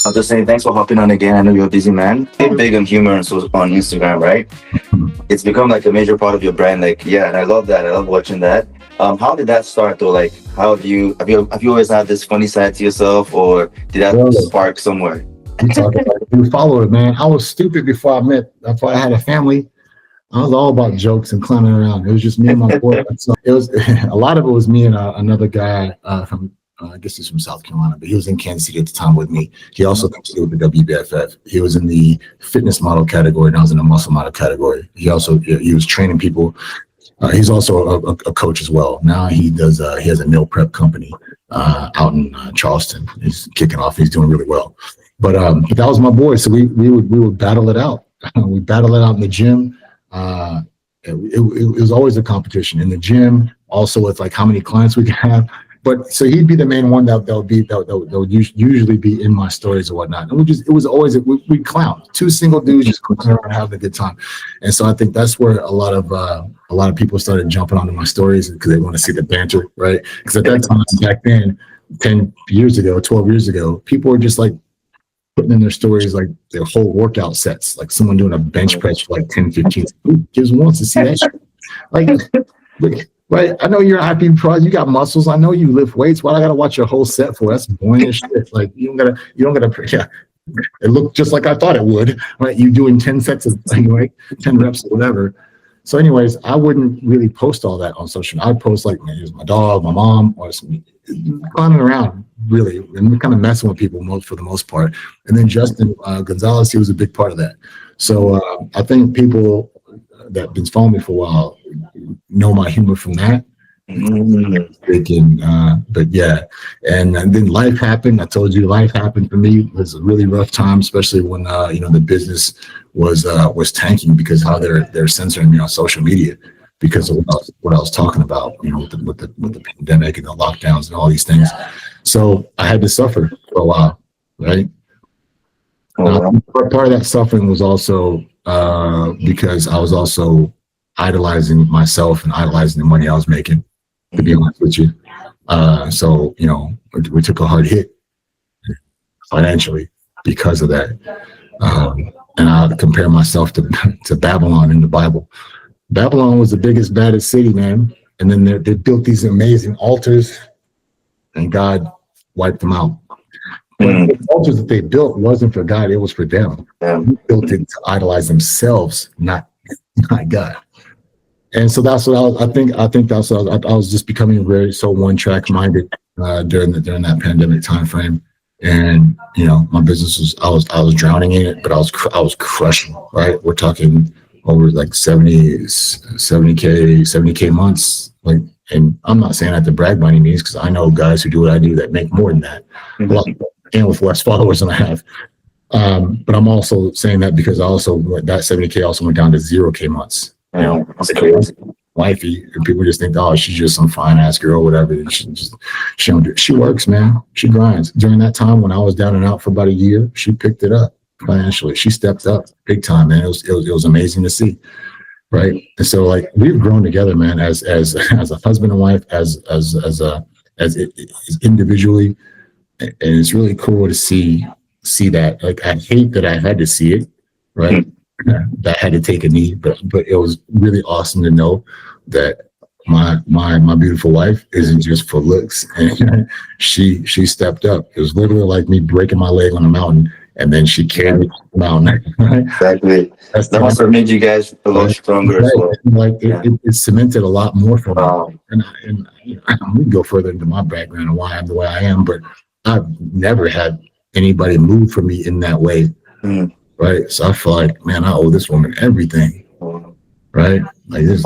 I was just saying, thanks for hopping on again. I know you're a busy man. You're big on humor and so on Instagram, right? It's become like a major part of your brand. Like, yeah, and I love that. I love watching that. How did that start though? Like, how have you always had this funny side to yourself, or did that spark somewhere? You talk about it. You follow it, man. I was stupid before I had a family. I was all about jokes and clowning around. It was just me and my boy. So it was a lot of it was me and another guy from I guess he's from South Carolina, but he was in Kansas City at the time with me. He also competed with the WBFF. He was in the fitness model category, and I was in the muscle model category. He was training people. He's also a coach as well. Now he has a meal prep company out in Charleston. He's kicking off. He's doing really well. But that was my boy. So we would battle it out. We battle it out in the gym. It was always a competition in the gym. Also with like how many clients we can have. But so he'd be the main one that would usually be in my stories or whatnot. And it was always we clown. Two single dudes just clowning around having a good time. And so I think that's where a lot of people started jumping onto my stories because they want to see the banter, right? Because at that time back then, 10 years ago, 12 years ago, people were just like putting in their stories like their whole workout sets, like someone doing a bench press for like 10, 15. Who just wants to see that shit? Like, look. Right, I know you're an IFBB PROS. You got muscles. I know you lift weights. Why I gotta watch your whole set for? That's boring as shit. Like you don't gotta. Yeah, it looked just like I thought it would. Right, you doing 10 sets of 10 reps or whatever. So, anyways, I wouldn't really post all that on social. I'd post like, man, here's my dog, my mom, or some climbing around really, and we're kind of messing with people for the most part. And then Justin Gonzalez, he was a big part of that. So I think people that have been following me for a while know my humor from that. But yeah, and then life happened. I told you life happened for me. It was a really rough time, especially when the business was tanking because how they're censoring me on social media because of what I was talking about, with the pandemic and the lockdowns and all these things. So I had to suffer for a while, right? Part of that suffering was also because I was also idolizing myself and idolizing the money I was making, to be honest with you. So, we took a hard hit financially because of that. And I compare myself to Babylon in the Bible. Babylon was the biggest, baddest city, man. And then they built these amazing altars and God wiped them out. But the altars that they built wasn't for God, it was for them. They built it to idolize themselves, not God. And so that's what I think that's what I was just becoming very so one-track minded during that pandemic time frame. And my business was I was drowning in it, but I was crushing, right? We're talking over like 70K months. Like, and I'm not saying that to brag by any means, because I know guys who do what I do that make more than that. And with less followers than I have. But I'm also saying that because that 70K also went down to 0K months. That's crazy. Wifey, and people just think, oh, she's just some fine ass girl, whatever. And she works, man. She grinds. During that time when I was down and out for about a year, she picked it up financially. She stepped up big time, man. It was amazing to see. Right. And so like we've grown together, man, as a husband and wife, as individually. And it's really cool to see that. Like I hate that I had to see it, right? That I had to take a knee, but it was really awesome to know that my beautiful wife isn't just for looks, and she stepped up. It was literally like me breaking my leg on a mountain, and then she carried the mountain. Right? Exactly. That must have made you guys a lot stronger. Right. So. Like it cemented a lot more for me. And we can go further into my background and why I'm the way I am, but I've never had anybody move for me in that way. Right. So I feel like, man, I owe this woman everything. Right. Like there's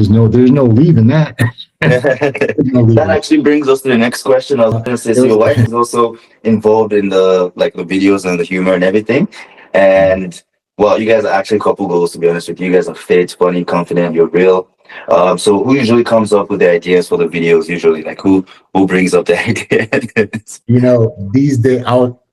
no leaving that. That actually brings us to the next question. I was gonna say, so your wife is also involved in the videos and the humor and everything. And well, you guys are actually couple goals, to be honest with you. You guys are fit, funny, confident, you're real. So who usually comes up with the ideas for the videos? Usually, like who brings up the ideas? These days,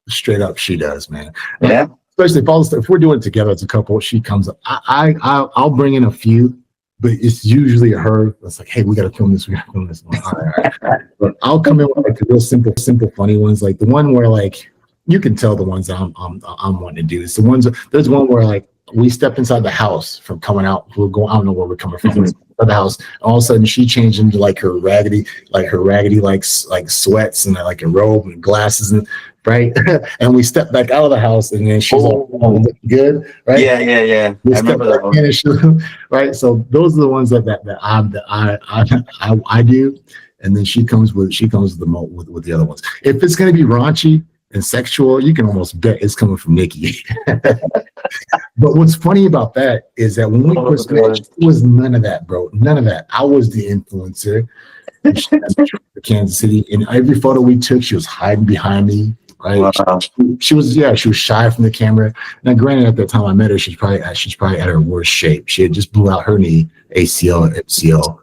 straight up, she does, man. Yeah. Especially if we're doing it together as a couple, she comes up. I'll bring in a few, but it's usually her that's like, hey, we gotta film this, we gotta film this. I'm like, all right, all right. But I'll come in with like the real simple funny ones, like the one where like you can tell the ones I'm wanting to do. It's the ones, there's one where like we stepped inside the house from coming out, we're going, I don't know where we're coming from. The house, all of a sudden she changed into like her raggedy like sweats and like a robe and glasses and right. And we stepped back out of the house and then she's all looking good, right? Yeah. I remember that one. Right. So those are the ones that I do, and then she comes with the other ones. If it's gonna be raunchy and sexual, you can almost bet it's coming from Nikki. But what's funny about that is that when we first met, it was none of that, bro. None of that. I was the influencer in Kansas City, and every photo we took, she was hiding behind me. Right? Wow. She was shy from the camera. Now, granted, at the time I met her, she's probably at her worst shape. She had just blew out her knee, ACL, MCL.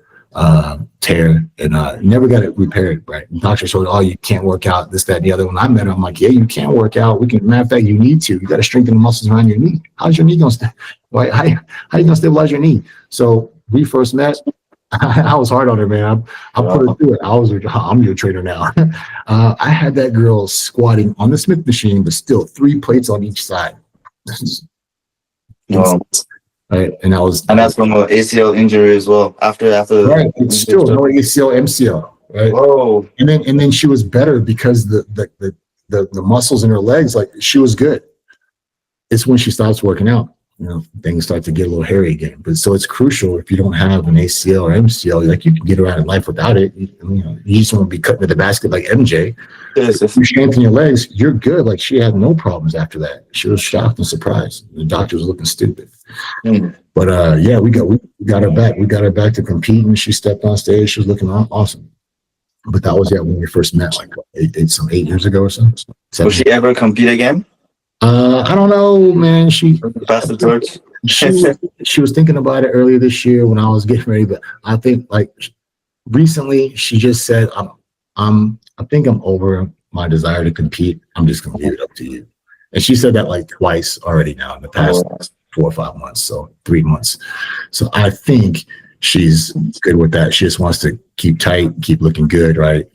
Tear, and never got it repaired, right? And doctor told, oh, you can't work out, this, that, and the other. When I met her, I'm like, yeah, you can't work out. We can, matter of fact, you need to. You got to strengthen the muscles around your knee. How's your knee gonna right? How you gonna stabilize your knee? So we first met. I was hard on her, man. I put her through it. I'm your trainer now. I had that girl squatting on the Smith machine, but still 3 plates on each side. Wow. Right, and that's from an ACL injury as well. After right, it's still no ACL, MCL, right? Whoa. And then she was better because the muscles in her legs, like she was good. It's when she stops working out, things start to get a little hairy again. But so it's crucial if you don't have an ACL or MCL, like you can get around in life without it. You just want to be cutting to the basket like MJ. Yes. If you strengthen your legs, you're good. Like she had no problems after that. She was shocked and surprised. The doctor was looking stupid. But yeah, we got her back. We got her back to compete, and she stepped on stage. She was looking awesome. But that was when we first met, like 8 years ago or so. Will she ever compete again? I don't know, man. She passed the torch. She was thinking about it earlier this year when I was getting ready, but I think like recently she just said, I think I'm over my desire to compete. I'm just gonna leave it up to you. And she said that like twice already now in the past 4 or 5 months, so 3 months. So I think she's good with that. She just wants to keep tight, keep looking good, right?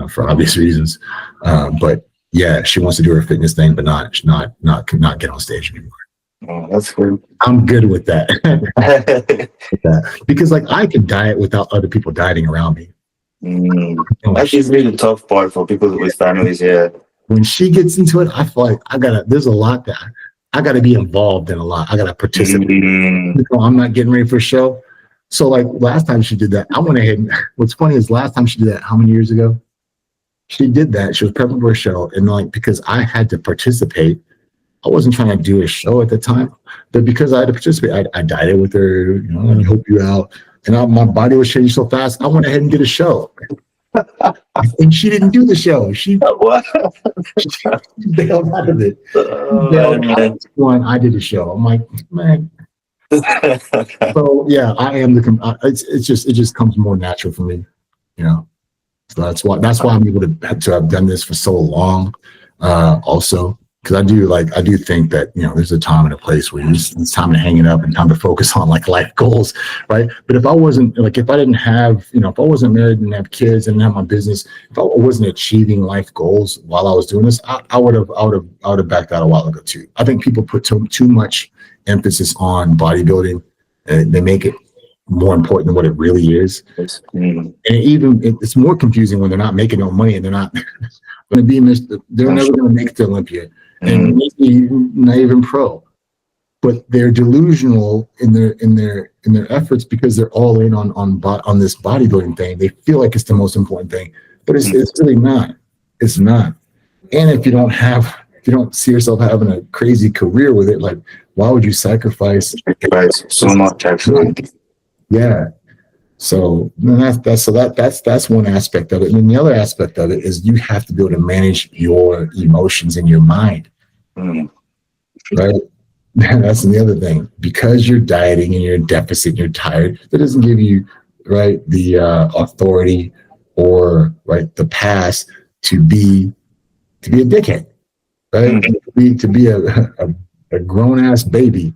For obvious reasons. But yeah, she wants to do her fitness thing, but not get on stage anymore. Oh, that's cool. I'm good with that. Because like I can diet without other people dieting around me. That's really the tough part for people with families. Yeah. When she gets into it, I feel like there's a lot that I gotta be involved in a lot. I gotta participate. I'm not getting ready for a show. So like last time she did that, I went ahead and what's funny is last time she did that, how many years ago? She did that. She was prepping for a show, and like because I had to participate, I wasn't trying to do a show at the time, but because I had to participate, I dieted with her. Let me help you out, and my body was changing so fast. I went ahead and did a show, and she didn't do the show. She bailed out of it. I did a show. I'm like, man. So yeah, I am it just comes more natural for me, So that's why I'm able to have done this for so long. Also, because I do think that there's a time and a place where it's time to hang it up and time to focus on like life goals, right? But if I wasn't if I didn't have if I wasn't married and have kids and have my business, if I wasn't achieving life goals while I was doing this, I would have backed out a while ago too. I think people put too much emphasis on bodybuilding, and they make it more important than what it really is. And it's more confusing when they're not making no money and they're not going to be they're never going to make it to Olympia and maybe not even pro, but they're delusional in their efforts because they're all in on this bodybuilding thing. They feel like it's the most important thing, but it's really not. It's not. And if you don't see yourself having a crazy career with it, like why would you sacrifice so much actually? Yeah. So that's one aspect of it. And then the other aspect of it is you have to be able to manage your emotions in your mind. Right? That's the other thing. Because you're dieting and you're in deficit and you're tired, that doesn't give you the authority or the pass to be a dickhead. Right? To be a grown ass baby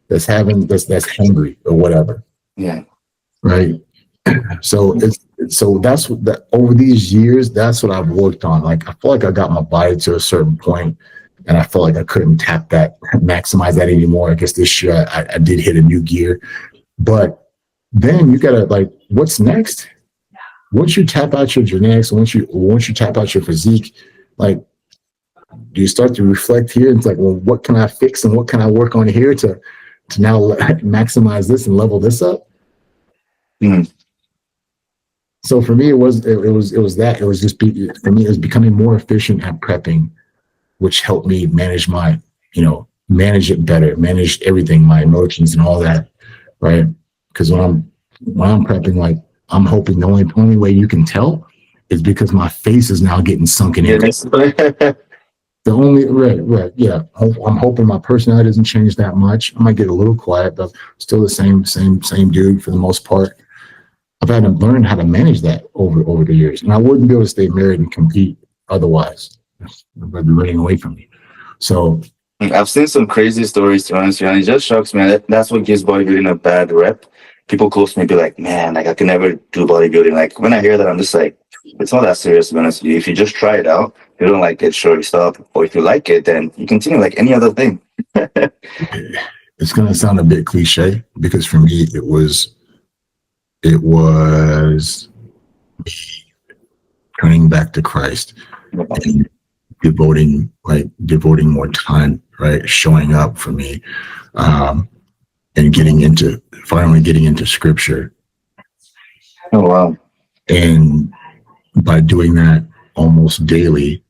that's hangry or whatever. Yeah. right? So that's what that over these years, that's what I've worked on. Like I feel like I got my body to a certain point, and I felt like I couldn't maximize that anymore. I guess this year I did hit a new gear, but then you gotta like, what's next? Once you tap out your genetics, once you tap out your physique, like, do you start to reflect here? It's like, well, what can I fix and what can I work on here to now maximize this and level this up? Mm. So for me, it was just for me, it was becoming more efficient at prepping, which helped me manage manage it better, manage everything, my emotions and all that, right? Because when I'm prepping, like, I'm hoping the only way you can tell is because my face is now getting sunken in. The only right, yeah. I'm hoping my personality doesn't change that much. I might get a little quiet, but still the same dude for the most part. I've had to learn how to manage that over the years, and I wouldn't be able to stay married and compete otherwise. Everybody be running away from me. So I've seen some crazy stories, to be honest, and it just shocks me. That's what gives bodybuilding a bad rep. People close to me be like, man, like I can never do bodybuilding. Like when I hear that, I'm just like, it's not that serious, to be honest with you. If you just try it out, if you don't like it, sure, you stop. Or if you like it, then you continue like any other thing. It's gonna sound a bit cliche because for me it was turning back to Christ and devoting more time, right? Showing up for me, and finally getting into scripture. Oh, wow. And by doing that almost daily,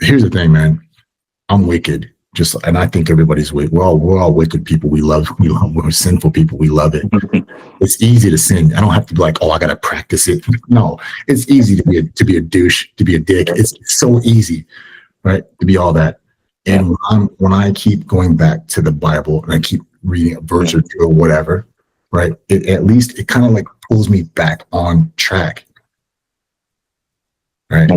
here's the thing, man, I'm wicked. And I think everybody's wicked. We're all wicked people. We're sinful people. We love it. It's easy to sin. I don't have to be like, oh, I got to practice it. No, it's easy to be a douche, to be a dick. It's so easy, right? To be all that. And when I keep going back to the Bible and I keep reading a verse or two or whatever, right? At least it kind of like pulls me back on track, right?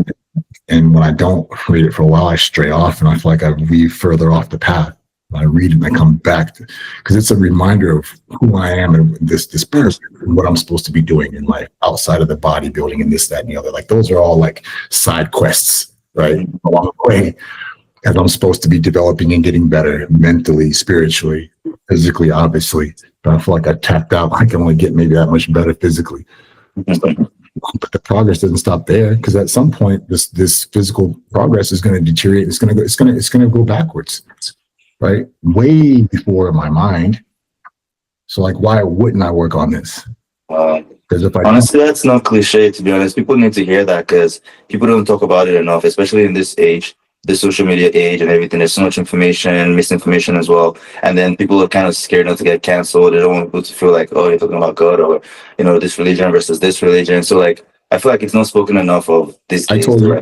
And when I don't read it for a while, I stray off and I feel like I weave further off the path. When I read it and I come back because it's a reminder of who I am and this person and what I'm supposed to be doing in life outside of the bodybuilding and this, that, and the other. Like those are all like side quests, right? Along the way, as I'm supposed to be developing and getting better mentally, spiritually, physically, obviously. But I feel like I tapped out. I can only get maybe that much better physically. But the progress doesn't stop there because at some point this physical progress is going to deteriorate. It's going to go backwards, right? Way before my mind. So like, why wouldn't I work on this? Because honestly, that's not cliche. To be honest, people need to hear that because people don't talk about it enough, especially in this age, the social media age and everything. There's so much information, misinformation as well. And then people are kind of scared not to get canceled. They don't want people to feel like, oh, you're talking about God or, this religion versus this religion. So like, I feel like it's not spoken enough of this. I told you,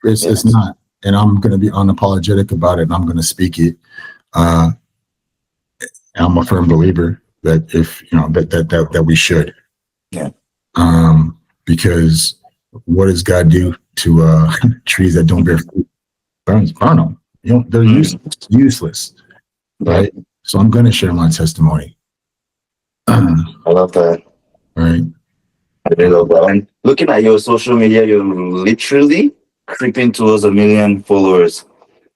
it's not. And I'm going to be unapologetic about it. And I'm going to speak it. I'm a firm believer that if, that we should. Yeah. Because what does God do to trees that don't bear fruit? Burn them. They're useless, right? So I'm going to share my testimony. I love that. Right. I really love that. And looking at your social media, you're literally creeping towards 1 million followers.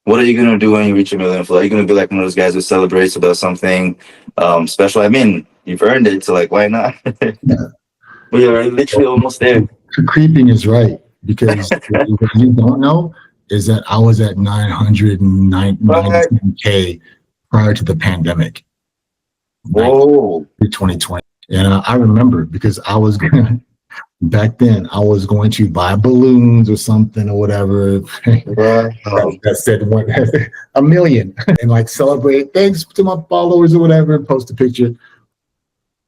What are you going to do when you reach 1 million followers? Are you going to be like one of those guys who celebrates about something special? I mean, you've earned it, so like, why not? But you're literally almost there. Creeping is right, because what you don't know is that I was at 919K prior to the pandemic. Whoa. 2020. And I remember because back then I was going to buy balloons or something or whatever that said 1 million and like celebrate thanks to my followers or whatever and post a picture.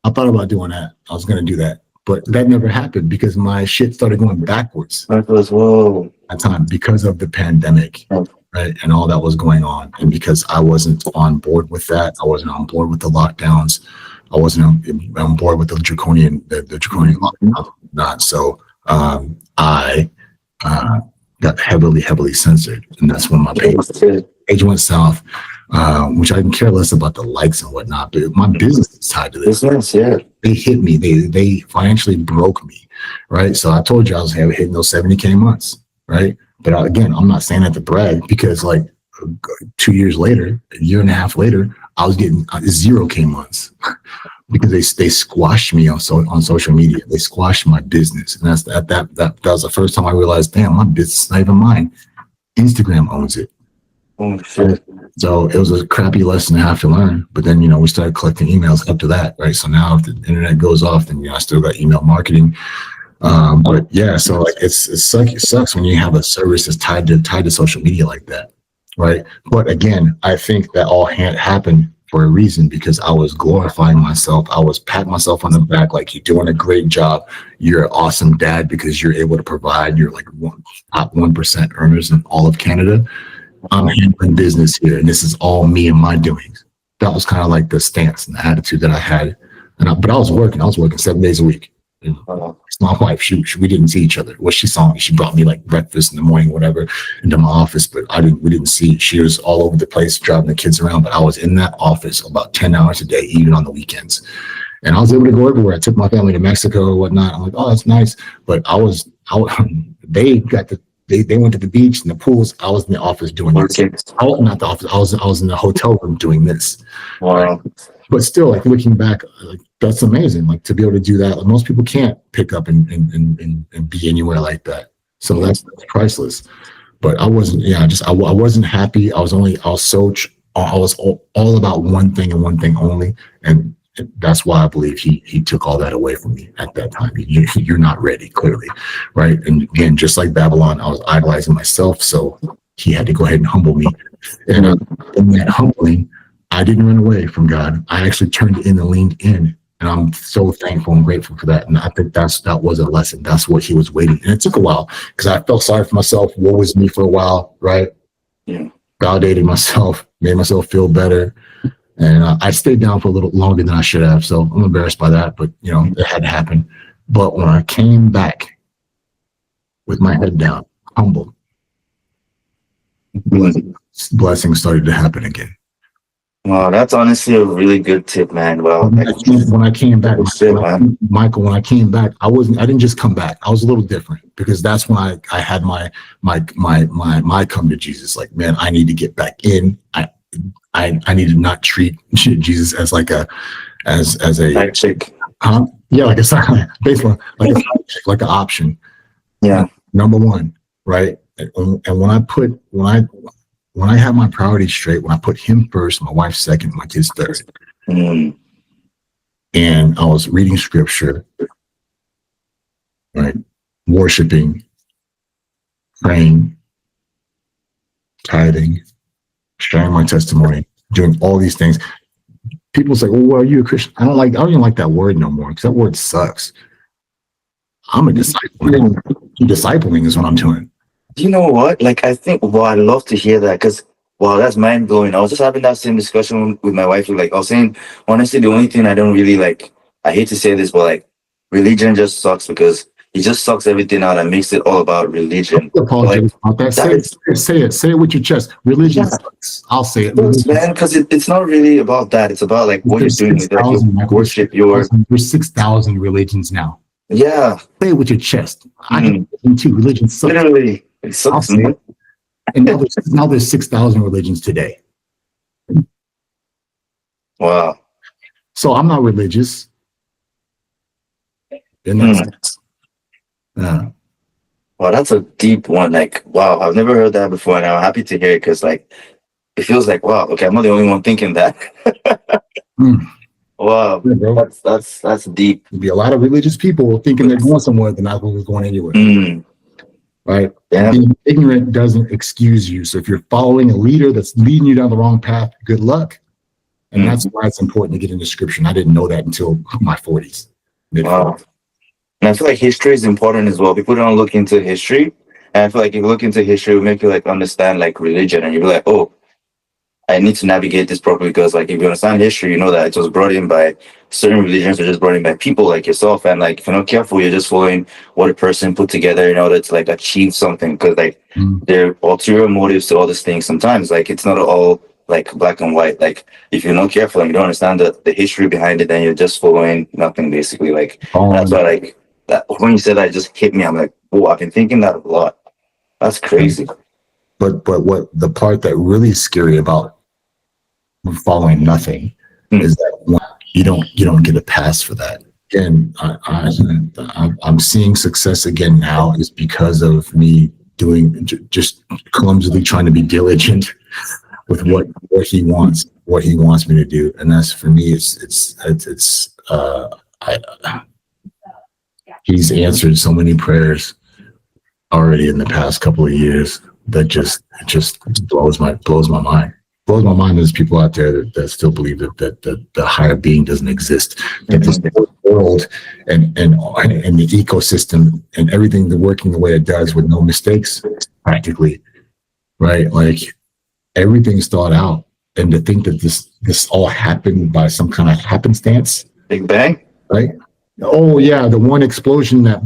I thought about doing that. I was going to do that, but that never happened because my shit started going backwards. Whoa. At time because of the pandemic, right, and all that was going on, and because I wasn't on board with that, I wasn't on board with the lockdowns. I wasn't on board with the draconian lockdown. Not so. I got heavily censored, and that's when my page page went south, which I didn't care less about the likes and whatnot, but my business is tied to this. Yeah. They hit me. They financially broke me, right? So I told you I was hitting those 70K months, right? But again, I'm not saying that to brag, because like 2 years later, a year and a half later, I was getting 0K months because they squashed me on social media. They squashed my business, and that was the first time I realized, damn, my business is not even mine. Instagram owns it. Oh shit. So it was a crappy lesson to have to learn. But then, we started collecting emails up to that, right? So now if the internet goes off, then, I still got email marketing. But yeah, so like it sucks when you have a service that's tied to social media like that, right? But again, I think that all happened for a reason, because I was glorifying myself. I was patting myself on the back, like, you're doing a great job. You're an awesome dad because you're able to provide. You're like top 1% earners in all of Canada. I'm handling business here, and this is all me and my doings. That was kind of like the stance and the attitude that I had. But I was working 7 days a week. It's my wife. We didn't see each other. Well, she saw me. She brought me like breakfast in the morning, whatever, into my office. But we didn't see. She was all over the place driving the kids around. But I was in that office about 10 hours a day, even on the weekends. And I was able to go everywhere. I took my family to Mexico or whatnot. I'm like, oh, that's nice. But they went to the beach and the pools. I was in the office doing this. Not the office. I was in the hotel room doing this. Wow. Right? But still, like, looking back, like, that's amazing. Like, to be able to do that, like, most people can't pick up and be anywhere like that. So that's priceless. But I wasn't. Yeah, I wasn't happy. I was all about one thing and one thing only, and that's why I believe he took all that away from me at that time. You're not ready, clearly, right? And again, just like Babylon, I was idolizing myself, so he had to go ahead and humble me. And in that humbling, I didn't run away from God. I actually turned in and leaned in, and I'm so thankful and grateful for that. And I think that was a lesson. That's what he was waiting. And it took a while, because I felt sorry for myself. Woe was me for a while, right? Yeah. Validated myself, made myself feel better. And I stayed down for a little longer than I should have. So I'm embarrassed by that, but it had to happen. But when I came back with my head down, humble, blessings started to happen again. Wow, that's honestly a really good tip, man. Wow. When I came back, Michael, when I came back, I didn't just come back. I was a little different, because that's when I had my come to Jesus. Like, man, I need to get back in. I need to not treat Jesus as like a side chick. Yeah, like a side, basically like an option. Yeah. Number one, right? And when I have my priorities straight, when I put him first, my wife second, my kids third, and I was reading scripture, right, worshiping, praying, tithing, sharing my testimony, doing all these things. People say, "Well, are you a Christian?" I don't even like that word no more, because that word sucks. I'm a disciple. Discipling is what I'm doing. You know what? Like, I think, I love to hear that, because, wow, that's mind blowing. I was just having that same discussion with my wife. Like, I was saying, honestly, the only thing I don't really like, I hate to say this, but like, religion just sucks, because it just sucks everything out and makes it all about religion. Apologize about that. Say it with your chest. Religion sucks. I'll say it. Man, because it's not really about that. It's about like what you're doing with like your worship. There's 6,000 religions now. Yeah. Say it with your chest. I can too. Religion sucks. Literally, it sucks, man. And now there's 6,000 religions today. Wow. So I'm not religious. In that sense. Yeah. Wow, that's a deep one. Like, wow, I've never heard that before, and I'm happy to hear it, because like, it feels like, wow, okay, I'm not the only one thinking that. Wow, yeah, that's deep. There'll be a lot of religious people thinking they're going somewhere, they're not going anywhere. Right? Yeah. Being ignorant doesn't excuse you. So if you're following a leader that's leading you down the wrong path, good luck. And that's why it's important to get into scripture. And I didn't know that until my 40s. Wow. And I feel like history is important as well. People don't look into history. And I feel like if you look into history, it will make you like understand like religion, and you'll be like, oh, I need to navigate this properly, because like if you understand history, you know that it was brought in by certain religions, were just brought in by people like yourself, and like if you're not careful, you're just following what a person put together in order to like achieve something, because like there are ulterior motives to all these things. Sometimes like it's not all like black and white. Like if you're not careful and you don't understand the history behind it, then you're just following nothing basically. Like that's why like that, when you said that, it just hit me. I'm like, oh, I've been thinking that a lot. That's crazy. But what the part that really is scary about following nothing is that one, you don't get a pass for that. Again, I'm seeing success again now is because of me doing just clumsily trying to be diligent with what he wants me to do, and that's for me. He's answered so many prayers already in the past couple of years that just blows my mind. Blows my mind. There's people out there that still believe that the higher being doesn't exist. That this world and the ecosystem and everything working the way it does with no mistakes, practically, right? Like everything's thought out, and to think that this all happened by some kind of happenstance, Big Bang, right? Oh yeah, the one explosion that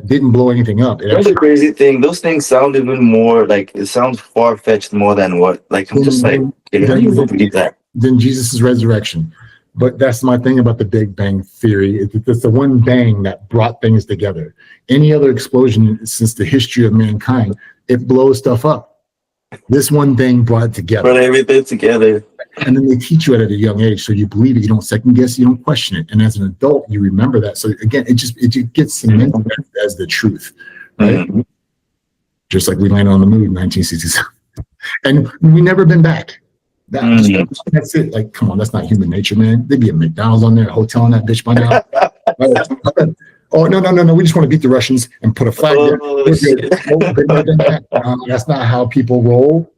didn't blow anything up. That's the crazy thing. Those things sound even more like, it sounds far fetched more than what. Like I'm just like, how do you believe that? Then Jesus' resurrection. But that's my thing about the Big Bang theory. It's the one bang that brought things together. Any other explosion since the history of mankind, it blows stuff up. This one thing brought it together. Brought everything together. And then they teach you it at a young age, so you believe it. You don't second guess. You don't question it. And as an adult, you remember that. So again, it gets cemented as the truth, right? Just like we landed on the moon in 1967, and we never been back. That's it. Like, come on, that's not human nature, man. There'd be a McDonald's on there, a hotel on that bitch by now. Oh no! We just want to beat the Russians and put a flag there. That's not how people roll,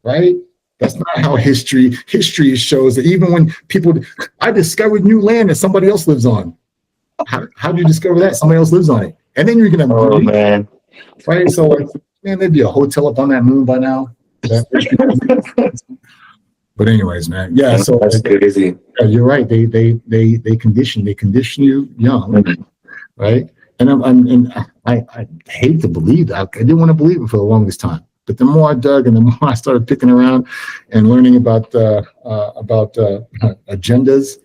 right? That's not how history shows that. Even when I discovered new land that somebody else lives on. How do you discover that? Somebody else lives on it, and then you're gonna. Oh man! Right? So, like, man, there'd be a hotel up on that moon by now. But anyways, man, yeah. So that's crazy. You're right. They condition you young, right? And I hate to believe that. I didn't want to believe it for the longest time. But the more I dug and the more I started picking around and learning about agendas,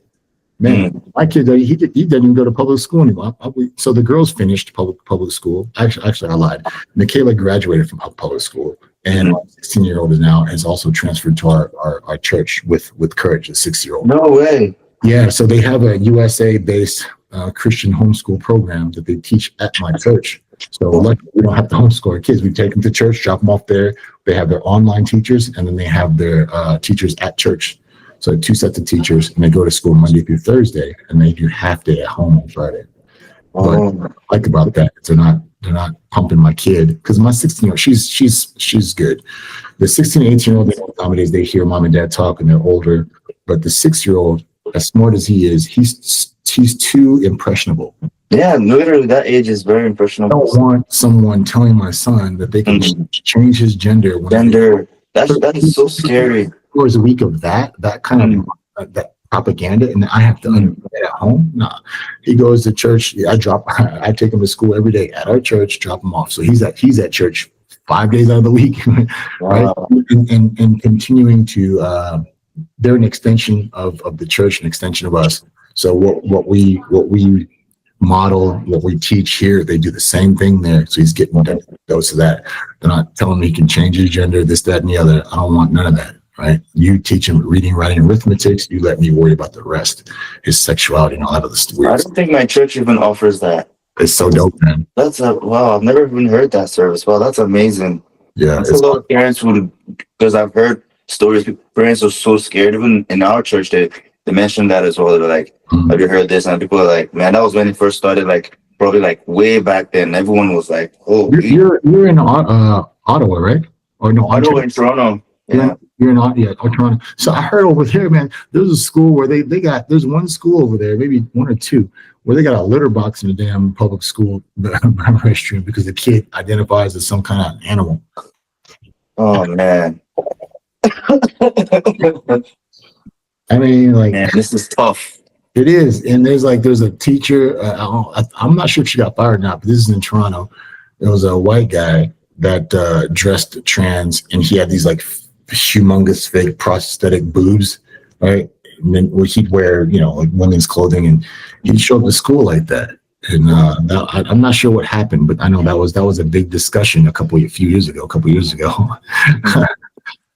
man, my kid, he didn't even go to public school anymore. So the girls finished public school. Actually, I lied. Michaela graduated from public school, and my 16-year-old has also transferred to our church with Courage, a 6-year-old. No way. Yeah, so they have a USA-based Christian homeschool program that they teach at my church. So luckily, we don't have to homeschool our kids. We take them to church, drop them off there. They have their online teachers, and then they have their teachers at church. So 2 sets of teachers, and they go to school Monday through Thursday, and they do half day at home on Friday. But what I like about that, they're not pumping my kid, because my 16-year-old, she's good. The 16 and 18-year-old, nowadays they hear mom and dad talk and they're older, but the 6-year-old, as smart as he is, he's too impressionable. Yeah, literally that age is very impressionable. I don't want someone telling my son that they can change his gender. That is so scary. Hours a week of that kind of that propaganda, and I have to understand it at home. Nah, he goes to church. I take him to school every day at our church, drop him off. So he's at church 5 days out of the week, right? Wow. And continuing to they're an extension of the church, an extension of us. So what we model, what we teach here, they do the same thing there. So he's getting a dose of that. They're not telling me he can change his gender, this, that, and the other. I don't want none of that. Right? You teach him reading, writing, arithmetic. You let me worry about the rest, his sexuality, and all that other stuff. I don't think my church even offers that. It's so dope, man. Wow. I've never even heard that service. Wow, that's amazing. Yeah, that's a lot of parents because I've heard stories. Parents are so scared. Even in our church, they mentioned that as well. They're like, "Have you heard this?" And people are like, "Man, that was when it first started. Like probably like way back then." Everyone was like, "Oh, you're in Ottawa, right? Or no, Ottawa in Toronto." Yeah. You're not yet, Toronto. So I heard over there, man, there's a school where there's one school over there, maybe one or two, where they got a litter box in the damn public school restroom because the kid identifies as some kind of animal. Oh man, I mean, like, Man, this is tough. it is. And there's a teacher. I'm not sure if she got fired or not, but this is in Toronto. There was a white guy that dressed trans, and he had these like humongous fake prosthetic boobs, right? And then he'd wear, like women's clothing, and he'd show up to school like that. And I'm not sure what happened, but I know that was a big discussion a couple years ago.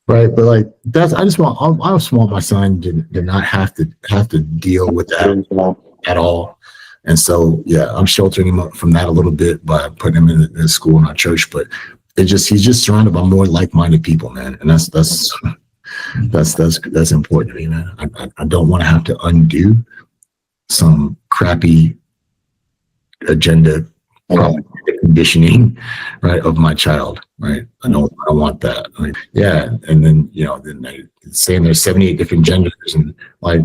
Right, but like I just want my son to not have to deal with that at all. And so yeah, I'm sheltering him up from that a little bit by putting him in a school, not church. But he's just surrounded by more like-minded people, man, and that's important to me, man. I don't want to have to undo some crappy agenda conditioning, right, of my child, right? I don't want that. Like, yeah, and then then they saying there's 78 different genders and like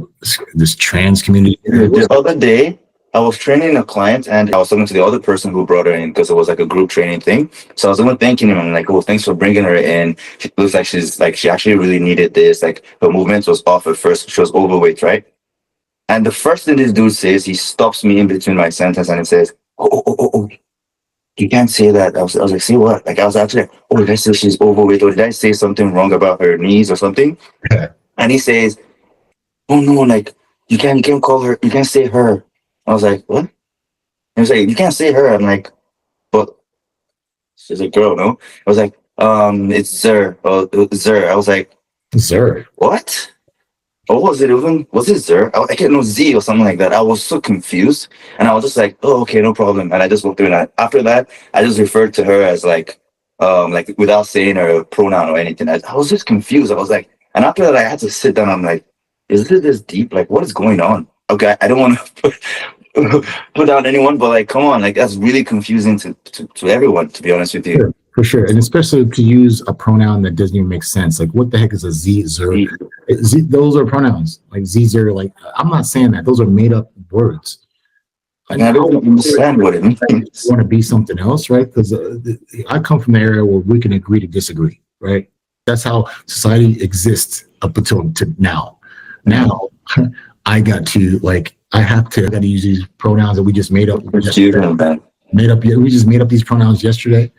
this trans community. The other day, I was training a client and I was talking to the other person who brought her in because it was like a group training thing. So I was even thanking him and like, oh, thanks for bringing her in. She looks like she actually really needed this. Like her movement was off at first. She was overweight, right? And the first thing this dude says, he stops me in between my sentence and he says, oh. You can't say that. I was like, say what? Like I was actually like, oh, did I say she's overweight or did I say something wrong about her knees or something? And he says, oh no, like you can't call her, you can't say her. I was like, what? And he was like, you can't say her. I'm like, but she's a girl, no? I was like, it's Zer. Zer. I was like, Zer. What? What was it even? Was it Zer? I can't know Z or something like that. I was so confused, and I was just like, "Oh, okay, no problem." And I just walked through. And after that, I just referred to her as like without saying her pronoun or anything. I was just confused. I was like, and after that, I had to sit down. I'm like, "Is it this deep? Like, what is going on?" Okay, I don't want to put down anyone, but like, come on, like that's really confusing to everyone. To be honest with you. Sure. For sure, and especially to use a pronoun that doesn't even make sense. Like, what the heck is a Z, Zer? Z, those are pronouns. Like Z, Zer. Like, I'm not saying that. Those are made up words. Like, I don't understand what it means. You want to be something else, right? Because I come from the area where we can agree to disagree, right? That's how society exists up until now. Now, I got to use these pronouns that we just made up. We just made up these pronouns yesterday.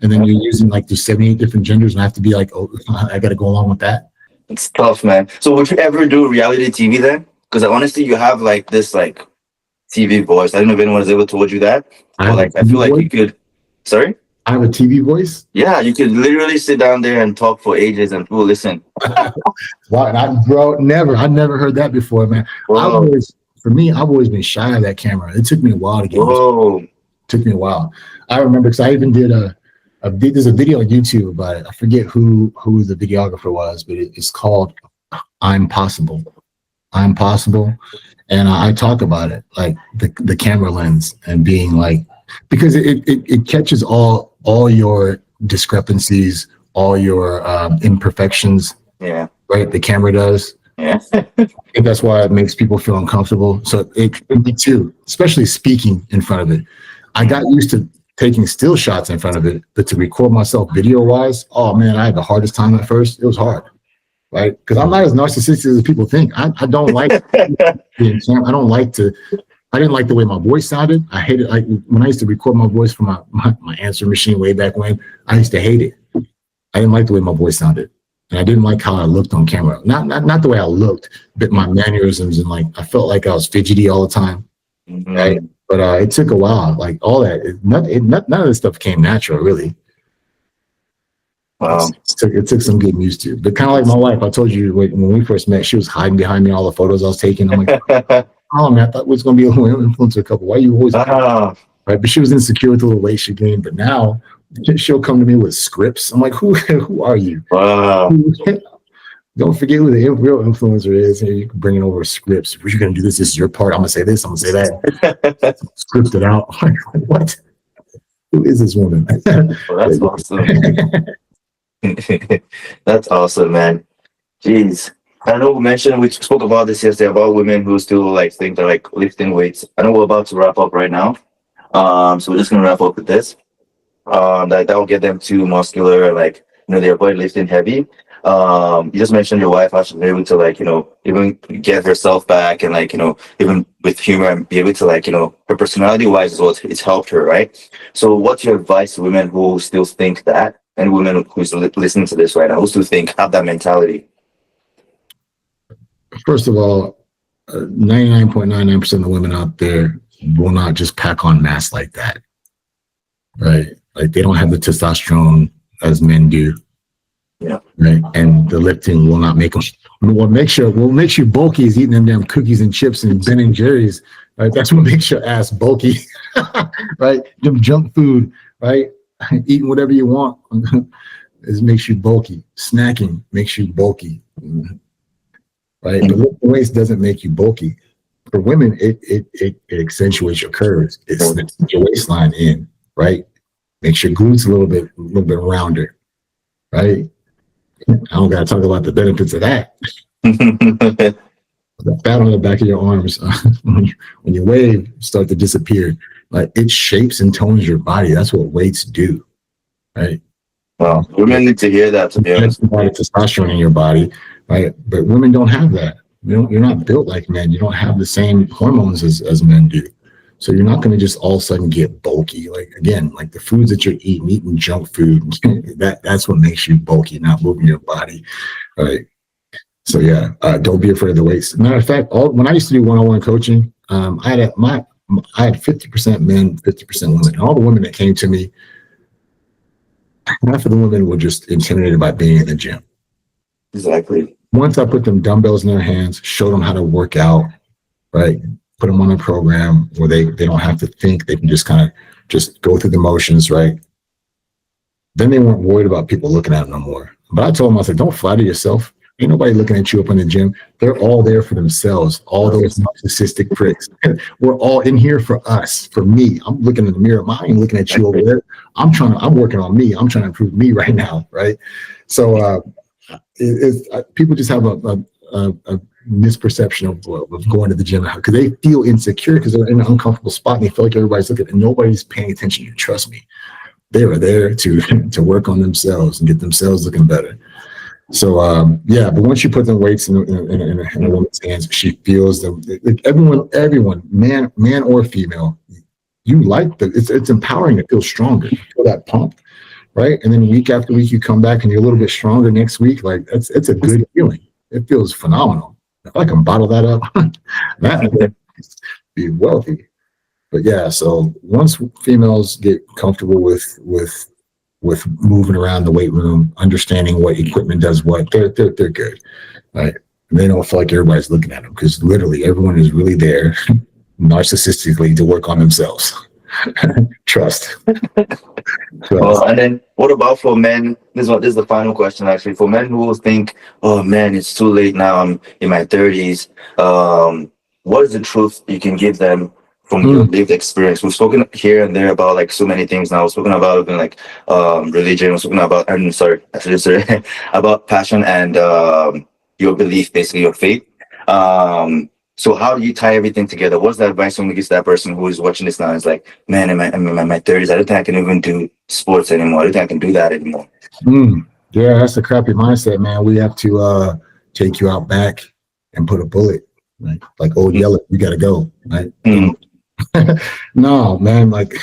And then you're using like the 78 different genders, and I have to be like, oh, I got to go along with that. It's tough, man. So would you ever do reality TV then? Because honestly, you have like this like TV voice. I don't know if anyone has ever told you that. But like, I feel like you could. Sorry? I have a TV voice? Yeah, you could literally sit down there and talk for ages and people listen. Wow, I never heard that before, man. I've always been shy of that camera. It took me a while to get used to it. It took me a while. I remember because I even did there's a video on YouTube about it. I forget who the videographer was, but it's called I'm Possible. I'm Possible. And I talk about it, like the camera lens and being like, because it catches all your discrepancies, all your imperfections. Yeah. Right? The camera does. Yeah. I think that's why it makes people feel uncomfortable. So me too, especially speaking in front of it. I got used to taking still shots in front of it, but to record myself video wise, oh man, I had the hardest time at first. It was hard, right? Because I'm not as narcissistic as people think. I don't like being I didn't like the way my voice sounded. I hated like when I used to record my voice from my answer machine way back when. I used to hate it. I didn't like the way my voice sounded, and I didn't like how I looked on camera. Not the way I looked, but my mannerisms, and like I felt like I was fidgety all the time, right? But it took a while. Like all that, none of this stuff came natural, really. Wow. It took some getting used to. But kind of like my wife, I told you when we first met, she was hiding behind me all the photos I was taking. I'm like, oh man, I thought we was gonna be a influencer couple. Why are you always right? But she was insecure with the little weight she gained. But now she'll come to me with scripts. I'm like, who are you? Wow. Don't forget who the real influencer is. You can bring in over scripts. If you're going to do this, this is your part. I'm going to say this. I'm going to say that. Script it out. What? Who is this woman? Well, that's awesome. That's awesome, man. Jeez. I know we spoke about this yesterday about women who still like think they're like lifting weights. I know we're about to wrap up right now. So we're just going to wrap up with this. That will get them too muscular, like, they avoid lifting heavy. You just mentioned your wife actually able to like, even get herself back and like, even with humor and be able to like, her personality wise is what it's helped her, right? So what's your advice to women who still think that, and women who's listening to this right now, who still have that mentality? First of all, 99.99% of the women out there will not just pack on mass like that, right? Like they don't have the testosterone as men do. Yeah. Right. And the lifting will not make them. What makes you bulky is eating them damn cookies and chips and Ben and Jerry's. Right. That's what makes your ass bulky. Right. Them junk food. Right. Eating whatever you want is makes you bulky. Snacking makes you bulky. Right. But lifting weights doesn't make you bulky. For women, it accentuates your curves. It snaps your waistline in. Right. Makes your glutes a little bit rounder. Right. I don't got to talk about the benefits of that. The fat on the back of your arms, when you wave, start to disappear. Like it shapes and tones your body. That's what weights do, right? Well, women need to hear that, to be honest. Testosterone in your body, right? But women don't have that. You're not built like men. You don't have the same hormones as men do. So you're not going to just all of a sudden get bulky. Like again, like the foods that you're eating junk food, that's what makes you bulky, not moving your body. Right. So yeah, don't be afraid of the weights. Matter of fact, when I used to do one-on-one coaching, I had 50% men, 50% women. And all the women that came to me, half of the women were just intimidated by being in the gym. Exactly. Once I put them dumbbells in their hands, showed them how to work out, right? Put them on a program where they don't have to think, they can just kind of just go through the motions, right? Then they weren't worried about people looking at them no more. But I told them, I said, don't flatter yourself. Ain't nobody looking at you up in the gym. They're all there for themselves. All those narcissistic pricks. We're all in here for us, for me. I'm looking in the mirror. I ain't looking at you over there. I'm working on me. I'm trying to improve me right now, right? So people just have a misperception of going to the gym because they feel insecure because they're in an uncomfortable spot and they feel like everybody's looking and nobody's paying attention. You trust me. They are there to work on themselves and get themselves looking better. So but once you put the weights in a woman's hands, she feels that everyone, man or female, you like it's empowering to feel stronger, to feel that pump, right? And then week after week you come back and you're a little bit stronger next week. Like it's a good feeling. It feels phenomenal. If I can bottle that up, that would be wealthy. But yeah, so once females get comfortable with moving around the weight room, understanding what equipment does what, they're good, right? And they don't feel like everybody's looking at them because literally everyone is really there narcissistically to work on themselves. Trust. Well, and then what about for men? This is the final question actually. For men who will think, oh man, it's too late now, I'm in my 30s. What is the truth you can give them from your lived experience? We've spoken here and there about like so many things now. We've spoken about even like religion, we've spoken about about passion and your belief, basically your faith. So how do you tie everything together? What's the advice when you give to that person who is watching this now? It's like, man, I'm in my 30s. I don't think I can even do sports anymore. I don't think I can do that anymore. Yeah, that's a crappy mindset, man. We have to take you out back and put a bullet, right? Like old Yeller, you got to go, right? No, man, like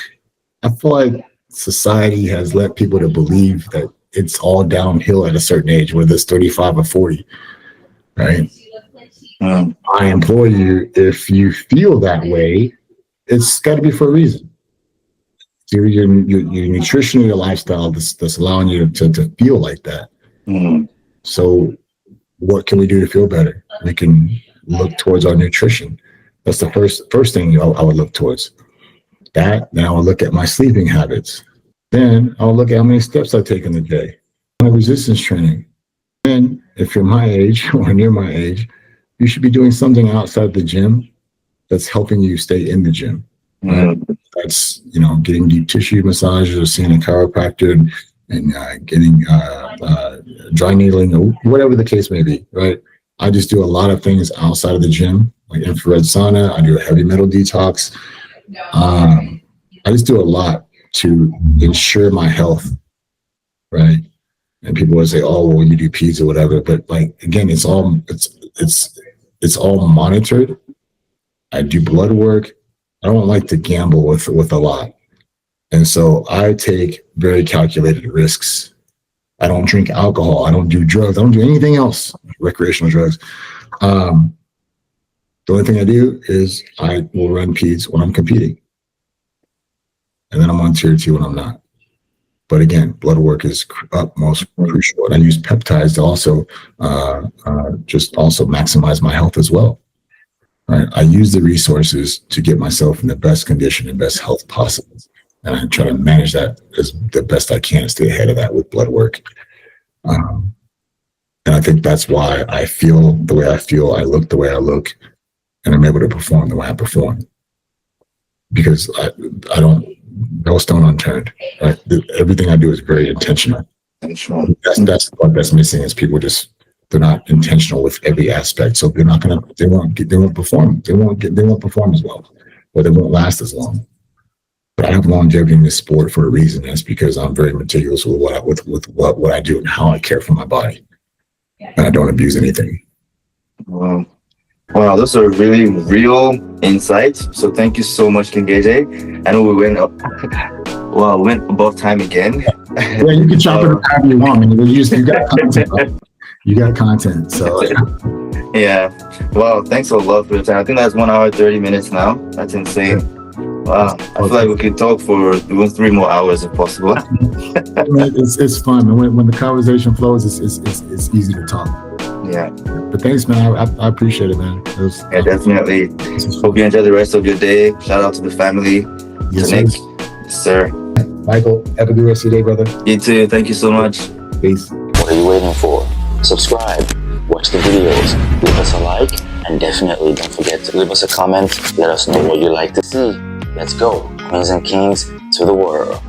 I feel like society has led people to believe that it's all downhill at a certain age, whether it's 35 or 40, right? I implore you, if you feel that way, it's got to be for a reason. So your nutrition or your lifestyle that's allowing you to feel like that. So what can we do to feel better? We can look towards our nutrition. That's the first thing I would look towards. That, then I would look at my sleeping habits. Then I'll look at how many steps I take in the day. My resistance training. Then, if you're my age or near my age, you should be doing something outside the gym that's helping you stay in the gym. Right? That's, getting deep tissue massages or seeing a chiropractor and getting dry needling or whatever the case may be, right? I just do a lot of things outside of the gym, like infrared sauna. I do a heavy metal detox. I just do a lot to ensure my health, right? And people would say, "Oh, well, you do PEDs or whatever." But like again, it's all monitored. I do blood work. I don't like to gamble with a lot, and so I take very calculated risks. I don't drink alcohol. I don't do drugs. I don't do anything else, recreational drugs. The only thing I do is I will run PEDs when I'm competing, and then I'm on tier 2 when I'm not. But again, blood work is utmost crucial. And I use peptides to also maximize my health as well. Right? I use the resources to get myself in the best condition and best health possible. And I try to manage that as the best I can, stay ahead of that with blood work. And I think that's why I feel the way I feel, I look the way I look, and I'm able to perform the way I perform. Because I don't, no stone unturned. Right? Everything I do is very intentional. That's what that's missing is people they're not intentional with every aspect. So they won't perform. They won't perform as well, or they won't last as long. But I have longevity in this sport for a reason. That's because I'm very meticulous with what I do and how I care for my body, and I don't abuse anything. Wow, those are really real insights. So thank you so much, King AJ. I know we went above time again. Yeah, you can chop it up however you want. I mean, you got content. Right? You got content. So yeah. Wow, thanks a lot for your time. I think that's 1 hour 30 minutes now. That's insane. Wow, I feel like we could talk for even 3 more hours if possible. It's fun. When the conversation flows, it's easy to talk. Yeah. But thanks, man. I appreciate it, man. Definitely. Hope you enjoy the rest of your day. Shout out to the family. Yes, Nick. Yes, sir. Michael, have a good rest of your day, brother. You too. Thank you so much. Peace. What are you waiting for? Subscribe, watch the videos, leave us a like, and definitely don't forget to leave us a comment. Let us know what you'd like to see. Let's go, Queens and Kings, to the world.